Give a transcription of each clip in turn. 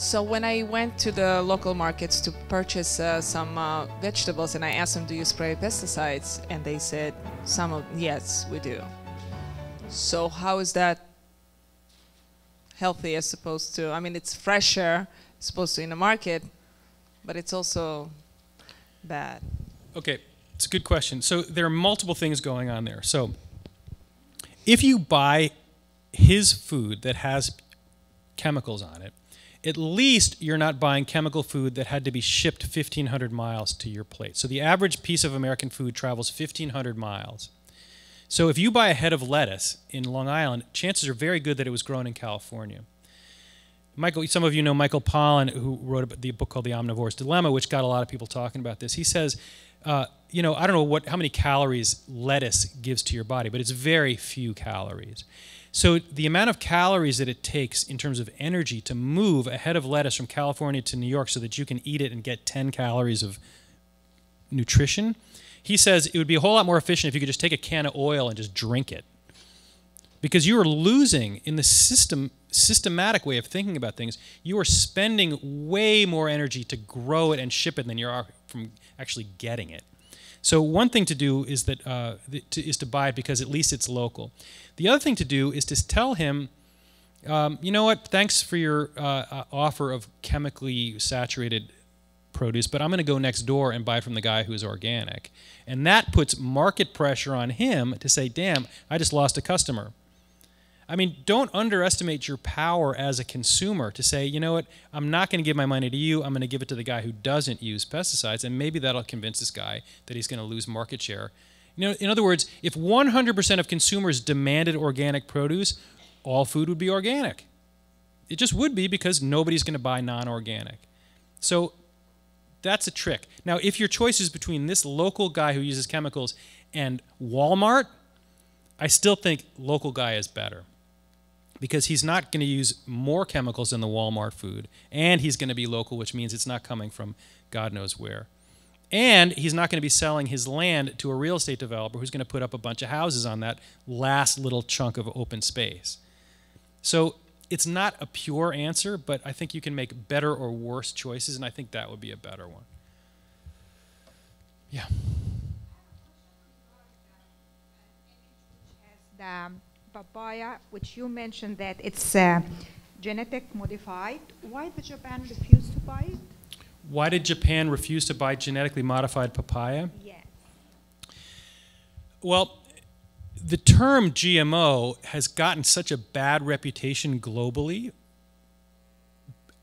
So when I went to the local markets to purchase some vegetables, and I asked them, do you spray pesticides? And they said, yes, we do. So how is that healthy as opposed to, I mean, it's fresher, supposed to in the market, but it's also bad. Okay, it's a good question. So there are multiple things going on there. So if you buy his food that has chemicals on it, at least you're not buying chemical food that had to be shipped 1,500 miles to your plate. So the average piece of American food travels 1,500 miles. So if you buy a head of lettuce in Long Island, chances are very good that it was grown in California. Michael, some of you know Michael Pollan, who wrote the book called The Omnivore's Dilemma, which got a lot of people talking about this. He says, you know, I don't know how many calories lettuce gives to your body, but it's very few calories. So the amount of calories that it takes in terms of energy to move a head of lettuce from California to New York so that you can eat it and get 10 calories of nutrition, he says it would be a whole lot more efficient if you could just take a can of oil and just drink it. Because you are losing, in the systematic way of thinking about things, you are spending way more energy to grow it and ship it than you are from actually getting it. So one thing to do is to buy it because at least it's local. The other thing to do is to tell him, you know what, thanks for your offer of chemically saturated produce, but I'm going to go next door and buy from the guy who's organic. And that puts market pressure on him to say, damn, I just lost a customer. I mean, don't underestimate your power as a consumer to say, you know what, I'm not going to give my money to you, I'm going to give it to the guy who doesn't use pesticides, and maybe that'll convince this guy that he's going to lose market share. You know, in other words, if 100% of consumers demanded organic produce, all food would be organic. It just would be because nobody's going to buy non-organic. So that's a trick. Now, if your choice is between this local guy who uses chemicals and Walmart, I still think local guy is better, because he's not going to use more chemicals than the Walmart food, and he's going to be local, which means it's not coming from God knows where. And he's not going to be selling his land to a real estate developer who's going to put up a bunch of houses on that last little chunk of open space. So it's not a pure answer, but I think you can make better or worse choices, and I think that would be a better one. Yeah. The papaya, which you mentioned that it's genetic modified, why did Japan refuse to buy it? Why did Japan refuse to buy genetically modified papaya? Yes. Well, the term GMO has gotten such a bad reputation globally,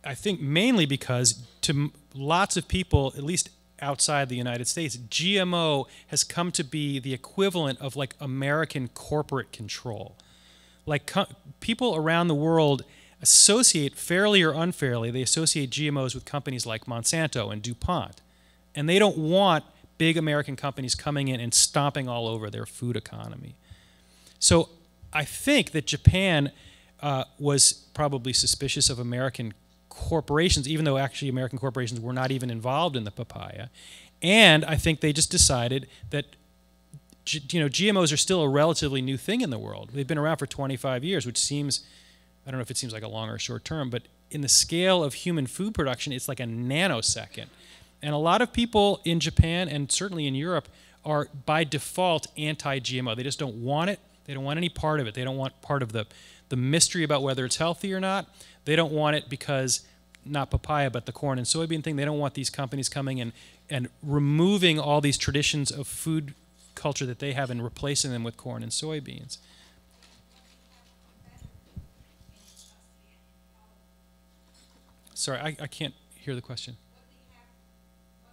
I think mainly because to lots of people, at least outside the United States, GMO has come to be the equivalent of like American corporate control. Like people around the world associate, fairly or unfairly, they associate GMOs with companies like Monsanto and DuPont. And they don't want big American companies coming in and stomping all over their food economy. So I think that Japan was probably suspicious of American corporations, even though actually American corporations were not even involved in the papaya. And I think they just decided that GMOs are still a relatively new thing in the world. They've been around for 25 years, which seems, I don't know if it seems like a long or short term, but in the scale of human food production, it's like a nanosecond. And a lot of people in Japan and certainly in Europe are by default anti-GMO. They just don't want it. They don't want any part of it. They don't want part of the mystery about whether it's healthy or not. They don't want it because, not papaya, but the corn and soybean thing, they don't want these companies coming in and removing all these traditions of food culture that they have and replacing them with corn and soybeans. Sorry, I can't hear the question.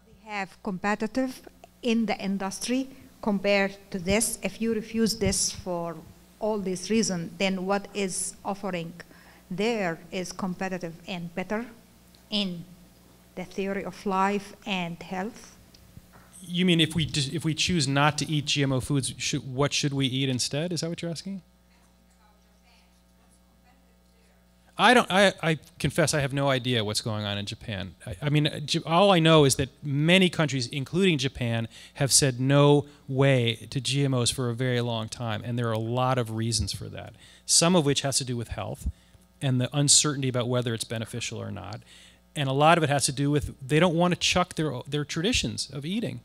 We have competitive in the industry compared to this. If you refuse this for all these reasons, then what is offering there is competitive and better in the theory of life and health? You mean if we choose not to eat GMO foods, what should we eat instead? Is that what you're asking? I confess I have no idea what's going on in Japan. I mean, all I know is that many countries, including Japan, have said no way to GMOs for a very long time, and there are a lot of reasons for that, some of which has to do with health, and the uncertainty about whether it's beneficial or not. And a lot of it has to do with they don't want to chuck their traditions of eating.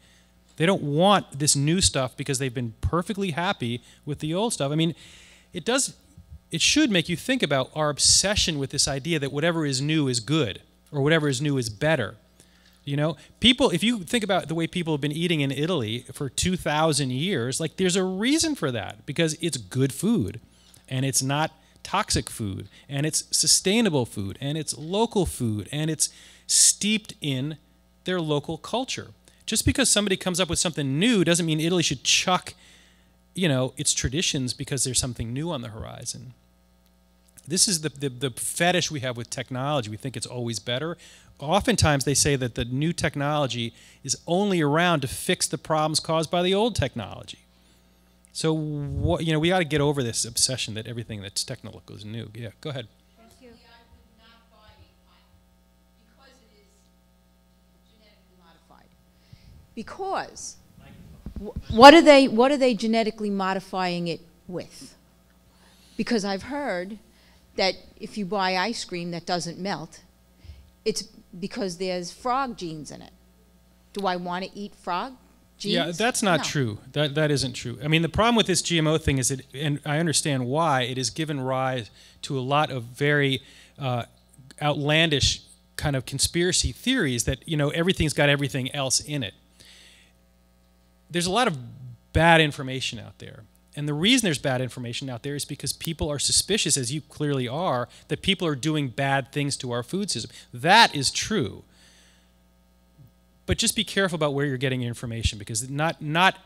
They don't want this new stuff because they've been perfectly happy with the old stuff. I mean, it should make you think about our obsession with this idea that whatever is new is good or whatever is new is better. You know, people, if you think about the way people have been eating in Italy for 2,000 years, like there's a reason for that because it's good food and it's not toxic food and it's sustainable food and it's local food and it's steeped in their local culture. Just because somebody comes up with something new doesn't mean Italy should chuck, you know, its traditions because there's something new on the horizon. This is the fetish we have with technology. We think it's always better. Oftentimes they say that the new technology is only around to fix the problems caused by the old technology. So, you know, we got to get over this obsession that everything that's technical is new. Yeah, go ahead. Thank you. I would not buy it because it is genetically modified. Because what are they genetically modifying it with? Because I've heard that if you buy ice cream that doesn't melt, it's because there's frog genes in it. Do I want to eat frog genes? Yeah, that's not No. true. That isn't true. I mean, the problem with this GMO thing is that, and I understand why, it has given rise to a lot of very outlandish kind of conspiracy theories that, you know, everything's got everything else in it. There's a lot of bad information out there. And the reason there's bad information out there is because people are suspicious, as you clearly are, that people are doing bad things to our food system. That is true. But just be careful about where you're getting your information, because not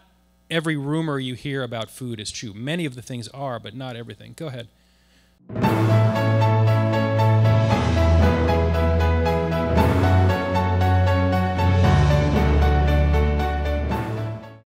every rumor you hear about food is true. Many of the things are, but not everything. Go ahead.